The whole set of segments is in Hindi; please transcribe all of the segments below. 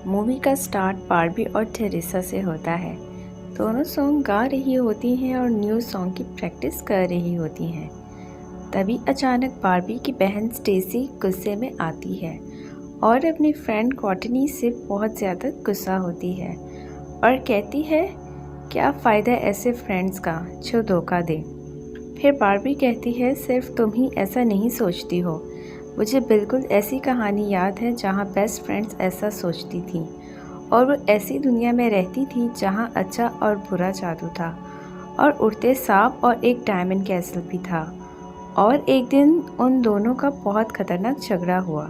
मूवी का स्टार्ट बार्बी और टेरेसा से होता है। दोनों सॉन्ग गा रही होती हैं और न्यू सॉन्ग की प्रैक्टिस कर रही होती हैं। तभी अचानक बार्बी की बहन स्टेसी गुस्से में आती है और अपनी फ्रेंड कॉटनी से बहुत ज़्यादा गुस्सा होती है और कहती है, क्या फ़ायदा ऐसे फ्रेंड्स का जो धोखा दे। फिर बार्बी कहती है, सिर्फ तुम ही ऐसा नहीं सोचती हो, मुझे बिल्कुल ऐसी कहानी याद है जहाँ बेस्ट फ्रेंड्स ऐसा सोचती थी और वो ऐसी दुनिया में रहती थी जहाँ अच्छा और बुरा जादू था और उड़ते सांप और एक डायमंड कैसल भी था। और एक दिन उन दोनों का बहुत ख़तरनाक झगड़ा हुआ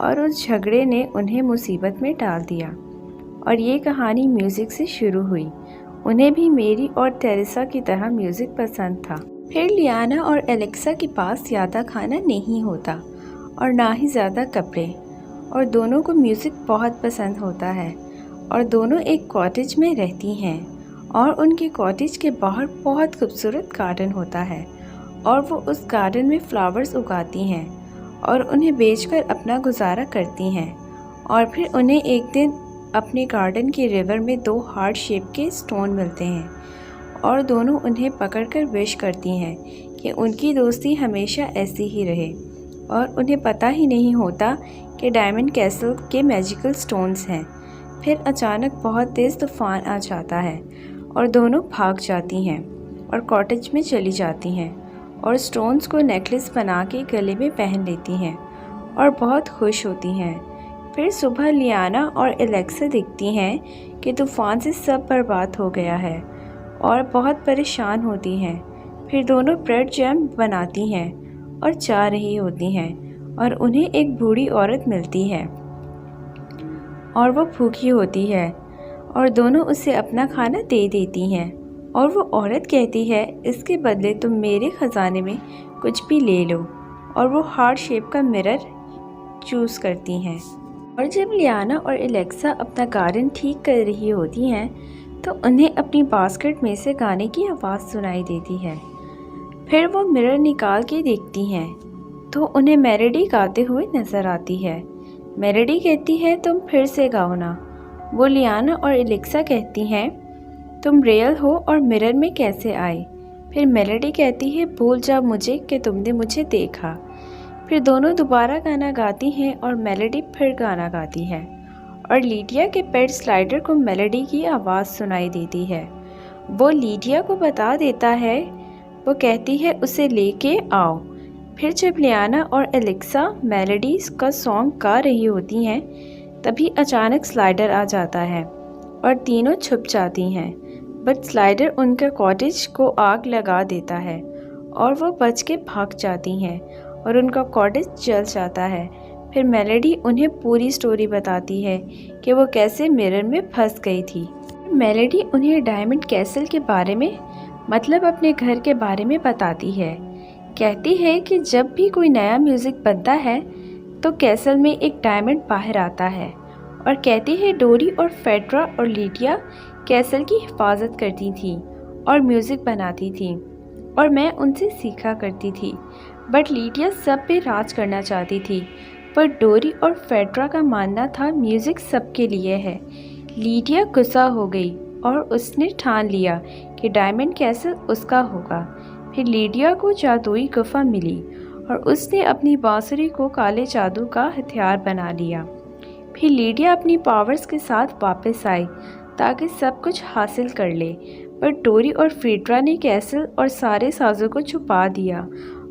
और उस झगड़े ने उन्हें मुसीबत में डाल दिया। और ये कहानी म्यूज़िक से शुरू हुई। उन्हें भी मेरी और टेरेसा की तरह म्यूज़िक पसंद था। फिर लियाना और एलेक्सा के पास ज़्यादा खाना नहीं होता और ना ही ज़्यादा कपड़े, और दोनों को म्यूज़िक बहुत पसंद होता है और दोनों एक कॉटेज में रहती हैं और उनके कॉटेज के बाहर बहुत खूबसूरत गार्डन होता है और वो उस गार्डन में फ्लावर्स उगाती हैं और उन्हें बेचकर अपना गुजारा करती हैं। और फिर उन्हें एक दिन अपने गार्डन के रिवर में 2 हार्ट शेप के स्टोन मिलते हैं और दोनों उन्हें पकड़कर विश करती हैं कि उनकी दोस्ती हमेशा ऐसी ही रहे। और उन्हें पता ही नहीं होता कि डायमंड कैसल के मैजिकल स्टोन्स हैं। फिर अचानक बहुत तेज़ तूफान आ जाता है और दोनों भाग जाती हैं और कॉटेज में चली जाती हैं और स्टोन्स को नेकलेस बना के गले में पहन लेती हैं और बहुत खुश होती हैं। फिर सुबह लियाना और एलेक्सा दिखती हैं कि तूफ़ान से सब बर्बाद हो गया है और बहुत परेशान होती हैं। फिर दोनों ब्रेड जैम बनाती हैं और जा रही होती हैं और उन्हें एक बूढ़ी औरत मिलती है और वो भूखी होती है और दोनों उसे अपना खाना दे देती हैं। और वो औरत कहती है, इसके बदले तुम मेरे ख़जाने में कुछ भी ले लो। और वो हार्ट शेप का मिरर चूज़ करती हैं। और जब लियाना और एलेक्सा अपना गार्डन ठीक कर रही होती हैं तो उन्हें अपनी बास्केट में से गाने की आवाज़ सुनाई देती है। फिर वो मिरर निकाल के देखती हैं तो उन्हें मेलोडी गाते हुए नज़र आती है। मेलोडी कहती है, तुम फिर से गाओ ना। वो लियाना और एलेक्सा कहती हैं, तुम रियल हो और मिरर में कैसे आए। फिर मेलोडी कहती है, भूल जा मुझे कि तुमने मुझे देखा। फिर दोनों दोबारा गाना गाती हैं और मेलोडी फिर गाना गाती है और लीडिया के पेट स्लाइडर को मेलोडी की आवाज़ सुनाई देती है। वो लीडिया को बता देता है, वो कहती है उसे लेके आओ। फिर जब लियाना और एलेक्सा मेलोडी का सॉन्ग गा रही होती हैं तभी अचानक स्लाइडर आ जाता है और तीनों छुप जाती हैं। बट स्लाइडर उनके कॉटेज को आग लगा देता है और वो बच के भाग जाती हैं और उनका कॉटेज जल जाता है। फिर मेलोडी उन्हें पूरी स्टोरी बताती है कि वो कैसे मिरर में फंस गई थी। मेलोडी उन्हें डायमंड कैसल के बारे में, मतलब अपने घर के बारे में बताती है। कहती है कि जब भी कोई नया म्यूज़िक बनता है तो कैसल में एक डायमंड बाहर आता है। और कहती है डोरी और फेड्रा और लीडिया कैसल की हिफाजत करती थी और म्यूज़िक बनाती थी और मैं उनसे सीखा करती थी। बट लीडिया सब पे राज करना चाहती थी, पर डोरी और फेड्रा का मानना था म्यूज़िक सबके लिए है। लीडिया गुस्सा हो गई और उसने ठान लिया कि डायमंड कैसल उसका होगा। फिर लीडिया को जादुई गुफा मिली और उसने अपनी बांसुरी को काले जादू का हथियार बना लिया। फिर लीडिया अपनी पावर्स के साथ वापस आई ताकि सब कुछ हासिल कर ले, पर डोरी और फेड्रा ने कैसल और सारे साजों को छुपा दिया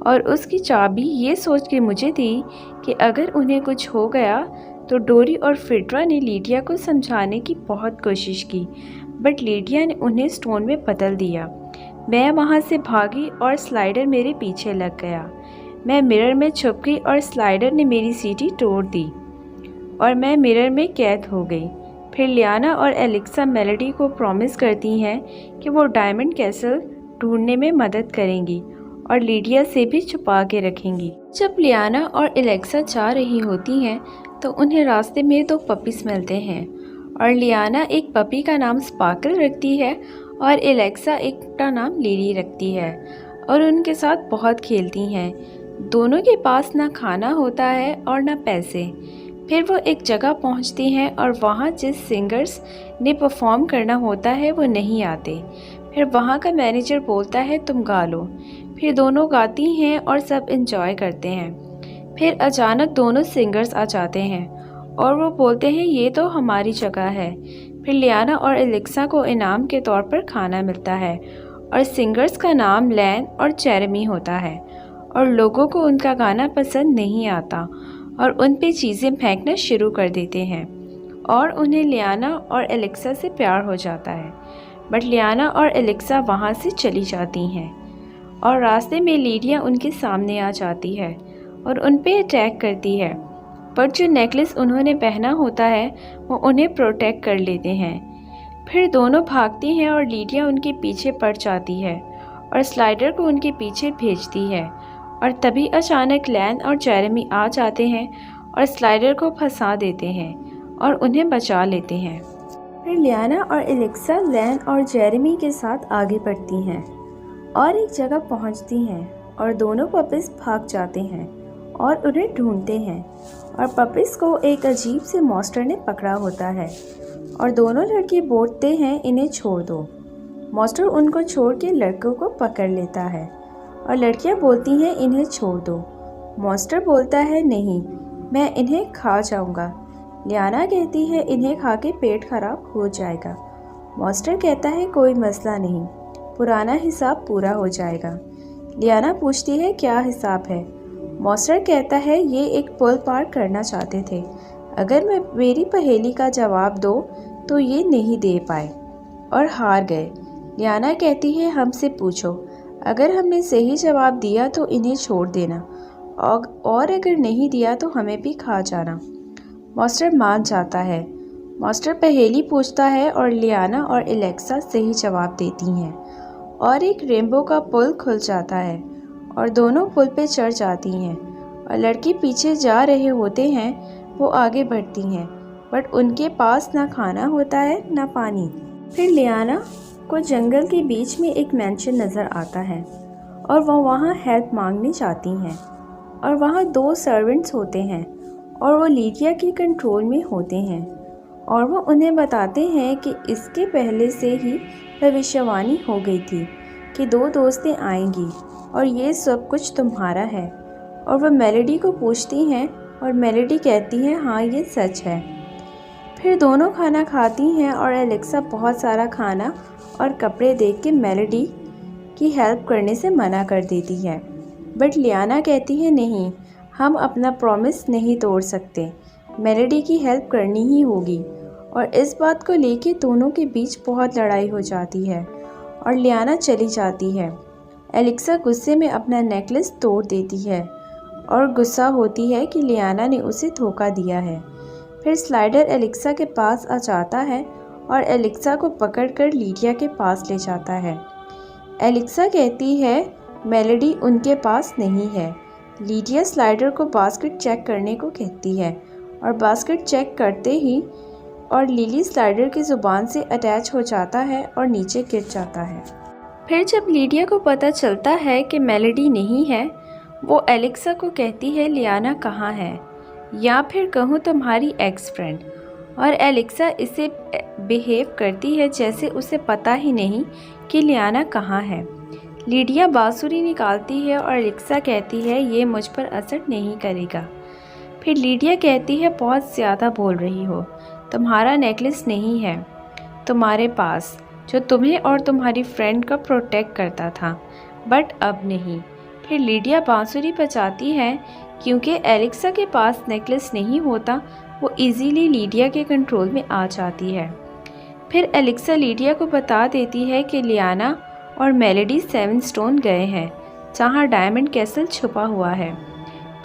और उसकी चाबी ये सोच के मुझे दी कि अगर उन्हें कुछ हो गया तो डोरी और फेड्रा ने लीडिया को समझाने की बहुत कोशिश की, बट लीडिया ने उन्हें स्टोन में बदल दिया। मैं वहाँ से भागी और स्लाइडर मेरे पीछे लग गया। मैं मिरर में छुप गई और स्लाइडर ने मेरी सीढ़ी तोड़ दी और मैं मिरर में कैद हो गई। फिर लियाना और एलेक्सा मेलोडी को प्रॉमिस करती हैं कि वो डायमंड कैसल ढूंढने में मदद करेंगी और लीडिया से भी छुपा के रखेंगी। जब लियाना और एलेक्सा जा रही होती हैं तो उन्हें रास्ते में 2 पपीज़ मिलते हैं और लियाना एक पपी का नाम स्पार्कल रखती है और एलेक्सा एक का नाम लिली रखती है और उनके साथ बहुत खेलती हैं। दोनों के पास ना खाना होता है और ना पैसे। फिर वो एक जगह पहुंचती हैं और वहाँ जिस सिंगर्स ने परफॉर्म करना होता है वो नहीं आते। फिर वहाँ का मैनेजर बोलता है तुम गा लो। फिर दोनों गाती हैं और सब एंजॉय करते हैं। फिर अचानक दोनों सिंगर्स आ जाते हैं और वो बोलते हैं ये तो हमारी जगह है। फिर लियाना और एलेक्सा को इनाम के तौर पर खाना मिलता है और सिंगर्स का नाम लैन और जेरेमी होता है और लोगों को उनका गाना पसंद नहीं आता और उन पे चीज़ें फेंकना शुरू कर देते हैं और उन्हें लियाना और एलेक्सा से प्यार हो जाता है। बट लियाना और एलेक्सा वहाँ से चली जाती हैं और रास्ते में लीडिया उनके सामने आ जाती है और उन पे अटैक करती है। पर जो नेकलेस उन्होंने पहना होता है वो उन्हें प्रोटेक्ट कर लेते हैं। फिर दोनों भागती हैं और लीडिया उनके पीछे पड़ जाती है और स्लाइडर को उनके पीछे भेजती है और तभी अचानक लैन और जेरेमी आ जाते हैं और स्लाइडर को फंसा देते हैं और उन्हें बचा लेते हैं। फिर लियाना और एलेक्सा लैन और जेरेमी के साथ आगे बढ़ती हैं और एक जगह पहुंचती हैं और दोनों पपीज भाग जाते हैं और उन्हें ढूंढते हैं और पपीज को एक अजीब से मॉन्स्टर ने पकड़ा होता है और दोनों लड़के बोलते हैं इन्हें छोड़ दो। मॉन्स्टर उनको छोड़ के लड़कों को पकड़ लेता है और लड़कियां बोलती हैं इन्हें छोड़ दो। मॉन्स्टर बोलता है नहीं, मैं इन्हें खा जाऊंगा। लियाना कहती है इन्हें खा के पेट खराब हो जाएगा। मॉन्स्टर कहता है कोई मसला नहीं, पुराना हिसाब पूरा हो जाएगा। लियाना पूछती है क्या हिसाब है। मॉन्स्टर कहता है ये एक पुल पार करना चाहते थे, अगर मैं मेरी पहेली का जवाब दो तो ये नहीं दे पाए और हार गए। लियाना कहती है हमसे पूछो, अगर हमने सही जवाब दिया तो इन्हें छोड़ देना और अगर नहीं दिया तो हमें भी खा जाना। मॉन्स्टर मान जाता है। मॉन्स्टर पहेली पूछता है और लियाना और एलेक्सा सही जवाब देती हैं और एक रेनबो का पुल खुल जाता है और दोनों पुल पे चढ़ जाती हैं और लड़के पीछे जा रहे होते हैं। वो आगे बढ़ती हैं बट उनके पास ना खाना होता है ना पानी। फिर लियाना को जंगल के बीच में एक मैंशन नज़र आता है और वो वहाँ हेल्प मांगने जाती हैं और वहाँ 2 सर्वेंट्स होते हैं और वो लीडिया के कंट्रोल में होते हैं और वो उन्हें बताते हैं कि इसके पहले से ही भविष्यवाणी हो गई थी कि 2 दोस्तें आएंगी और ये सब कुछ तुम्हारा है। और वह मेलोडी को पूछती हैं और मेलोडी कहती है हाँ ये सच है। फिर दोनों खाना खाती हैं और एलेक्सा बहुत सारा खाना और कपड़े देख के मेलोडी की हेल्प करने से मना कर देती है। बट लियाना कहती है नहीं, हम अपना प्रॉमिस नहीं तोड़ सकते, मेलोडी की हेल्प करनी ही होगी। और इस बात को लेके दोनों के बीच बहुत लड़ाई हो जाती है और लियाना चली जाती है। एलेक्सा गुस्से में अपना नेकलेस तोड़ देती है और गुस्सा होती है कि लियाना ने उसे धोखा दिया है। फिर स्लाइडर एलेक्सा के पास आ जाता है और एलेक्सा को पकड़कर लीडिया के पास ले जाता है। एलेक्सा कहती है मेलोडी उनके पास नहीं है। लीडिया स्लाइडर को बास्केट चेक करने को कहती है और बास्केट चेक करते ही और लिली स्लाइडर की ज़ुबान से अटैच हो जाता है और नीचे गिर जाता है। फिर जब लीडिया को पता चलता है कि मेलोडी नहीं है, वो एलेक्सा को कहती है लियाना कहाँ है, या फिर कहूँ तुम्हारी एक्स फ्रेंड। और एलेक्सा इसे बिहेव करती है जैसे उसे पता ही नहीं कि लियाना कहाँ है। लीडिया बांसुरी निकालती है और एलेक्सा कहती है ये मुझ पर असर नहीं करेगा। फिर लीडिया कहती है बहुत ज़्यादा बोल रही हो, तुम्हारा नेकलेस नहीं है तुम्हारे पास जो तुम्हें और तुम्हारी फ्रेंड को प्रोटेक्ट करता था, बट अब नहीं। फिर लीडिया बांसुरी बजाती है क्योंकि एलेक्सा के पास नेकलेस नहीं होता, वो इजीली लीडिया के कंट्रोल में आ जाती है। फिर एलेक्सा लीडिया को बता देती है कि लियाना और मेलोडी 7 स्टोन गए हैं जहाँ डायमंड कैसल छुपा हुआ है।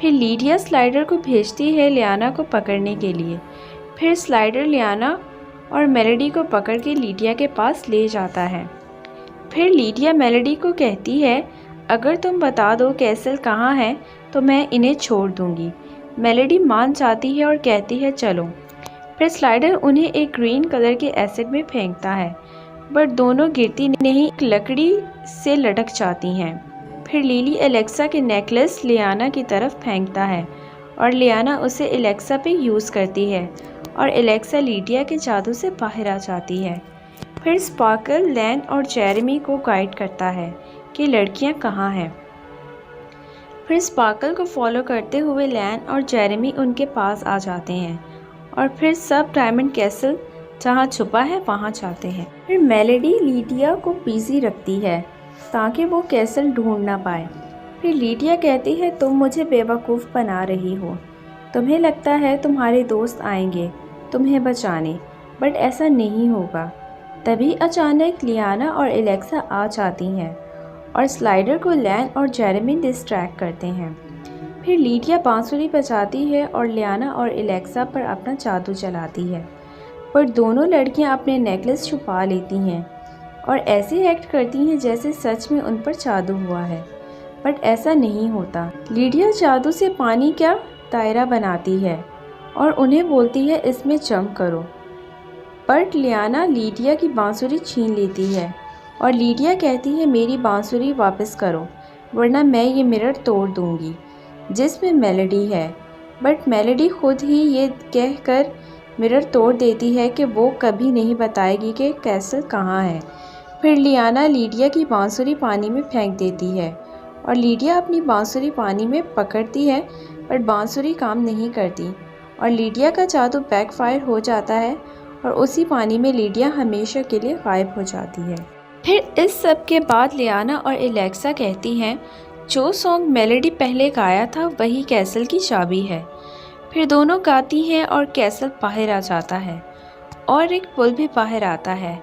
फिर लीडिया स्लाइडर को भेजती है लियाना को पकड़ने के लिए। फिर स्लाइडर लियाना और मेलोडी को पकड़ के लीडिया के पास ले जाता है। फिर लीडिया मेलोडी को कहती है अगर तुम बता दो कैसल कहाँ है तो मैं इन्हें छोड़ दूँगी। मेलोडी मान जाती है और कहती है चलो। फिर स्लाइडर उन्हें एक ग्रीन कलर के एसिड में फेंकता है, बट दोनों गिरती नहीं, एक लकड़ी से लटक जाती हैं। फिर लिली एलेक्सा के नेकलेस लियाना की तरफ फेंकता है और लियाना उसे एलेक्सा पे यूज़ करती है और एलेक्सा लीडिया के जादू से बाहर आ जाती है। फिर स्पार्कल लैन और जेरेमी को गाइड करता है कि लड़कियां कहाँ हैं। फिर स्पार्कल को फॉलो करते हुए लैन और जेरेमी उनके पास आ जाते हैं और फिर सब डायमंड कैसल जहाँ छुपा है वहाँ जाते हैं। फिर मेलेडी लीडिया को बिजी रखती है ताकि वो कैसल ढूंढ ना पाए। फिर लीडिया कहती है तुम मुझे बेवकूफ़ बना रही हो, तुम्हें लगता है तुम्हारे दोस्त आएंगे तुम्हें बचाने, बट ऐसा नहीं होगा। तभी अचानक लियाना और एलेक्सा आ जाती हैं और स्लाइडर को लैन और जेरेमी डिस्ट्रैक्ट करते हैं। फिर लीडिया बांसुरी बजाती है और लियाना और एलेक्सा पर अपना जादू चलाती है, पर दोनों लड़कियां अपने नेकलेस छुपा लेती हैं और ऐसे एक्ट करती हैं जैसे सच में उन पर जादू हुआ है, बट ऐसा नहीं होता। लीडिया जादू से पानी का दायरा बनाती है और उन्हें बोलती है इसमें जंप करो, बट लियाना लीडिया की बांसुरी छीन लेती है और लीडिया कहती है मेरी बांसुरी वापस करो वरना मैं ये मिरर तोड़ दूंगी जिसमें मेलेडी है। बट मेलेडी खुद ही ये कहकर मिरर तोड़ देती है कि वो कभी नहीं बताएगी कि कैसल कहाँ है। फिर लियाना लीडिया की बांसुरी पानी में फेंक देती है और लीडिया अपनी बांसुरी पानी में पकड़ती है, बट बांसुरी काम नहीं करती और लीडिया का जादू बैकफायर हो जाता है और उसी पानी में लीडिया हमेशा के लिए गायब हो जाती है। फिर इस सब के बाद लियाना और एलेक्सा कहती हैं जो सॉन्ग मेलेडी पहले गाया था वही कैसल की चाबी है। फिर दोनों गाती हैं और कैसल बाहर आ जाता है और एक पुल भी बाहर आता है।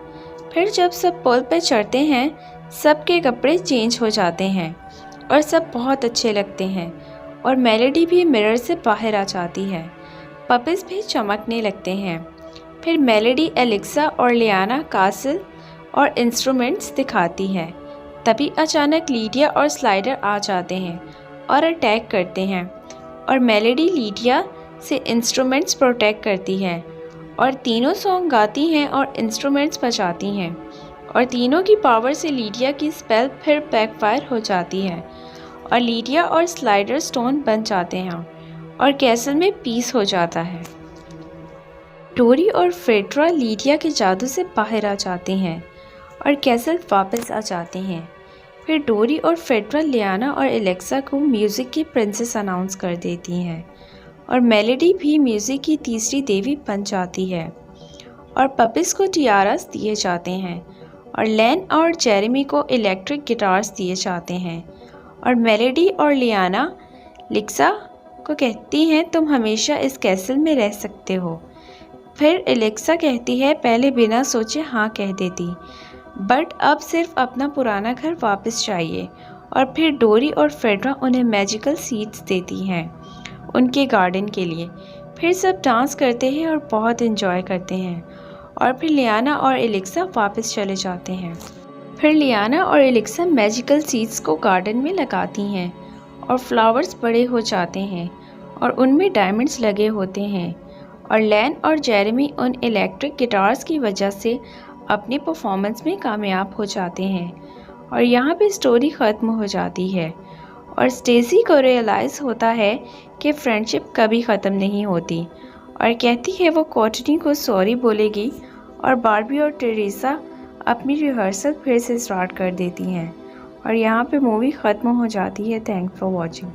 फिर जब सब पुल पर चढ़ते हैं सबके कपड़े चेंज हो जाते हैं और सब बहुत अच्छे लगते हैं और मेलेडी भी मिरर से बाहर आ जाती है, पपिस भी चमकने लगते हैं। फिर मेलेडी एलेक्सा और लियाना कासल और इंस्ट्रूमेंट्स दिखाती है। तभी अचानक लीडिया और स्लाइडर आ जाते हैं और अटैक करते हैं और मेलेडी लीडिया से इंस्ट्रूमेंट्स प्रोटेक्ट करती है और तीनों सॉन्ग गाती हैं और इंस्ट्रूमेंट्स बजाती हैं और तीनों की पावर से लीडिया की स्पेल फिर बैकफायर हो जाती है और लीडिया और स्लाइडर स्टोन बन जाते हैं और कैसल में पीस हो जाता है। डोरी और फेड्रा लीडिया के जादू से बाहर आ जाते हैं और कैसल वापस आ जाते हैं। फिर डोरी और फेड्रा लियाना और एलेक्सा को म्यूज़िक की प्रिंसेस अनाउंस कर देती हैं और मेलेडी भी म्यूज़िक की तीसरी देवी बन जाती है और पपिस को टियारास दिए जाते हैं और लैन और जेरेमी को इलेक्ट्रिक गिटार्स दिए जाते हैं और मेलेडी और लियाना लिक्सा को कहती हैं तुम हमेशा इस कैसल में रह सकते हो। फिर एलेक्सा कहती है पहले बिना सोचे हाँ कह देती, बट अब सिर्फ अपना पुराना घर वापस चाहिए। और फिर डोरी और फेड्रा उन्हें मैजिकल सीड्स देती हैं उनके गार्डन के लिए। फिर सब डांस करते हैं और बहुत एंजॉय करते हैं और फिर लियाना और एलेक्सा वापस चले जाते हैं। फिर लियाना और एलेक्सा मैजिकल सीड्स को गार्डन में लगाती हैं और फ्लावर्स बड़े हो जाते हैं और उनमें डायमंड्स लगे होते हैं और लैन और जेरेमी उन इलेक्ट्रिक गिटार्स की वजह से अपनी परफॉर्मेंस में कामयाब हो जाते हैं और यहाँ पे स्टोरी ख़त्म हो जाती है और स्टेसी को रियलाइज़ होता है कि फ्रेंडशिप कभी ख़त्म नहीं होती और कहती है वो कॉटनी को सॉरी बोलेगी और बार्बी और टेरेसा अपनी रिहर्सल फिर से स्टार्ट कर देती हैं और यहाँ पे मूवी ख़त्म हो जाती है। Thanks for watching.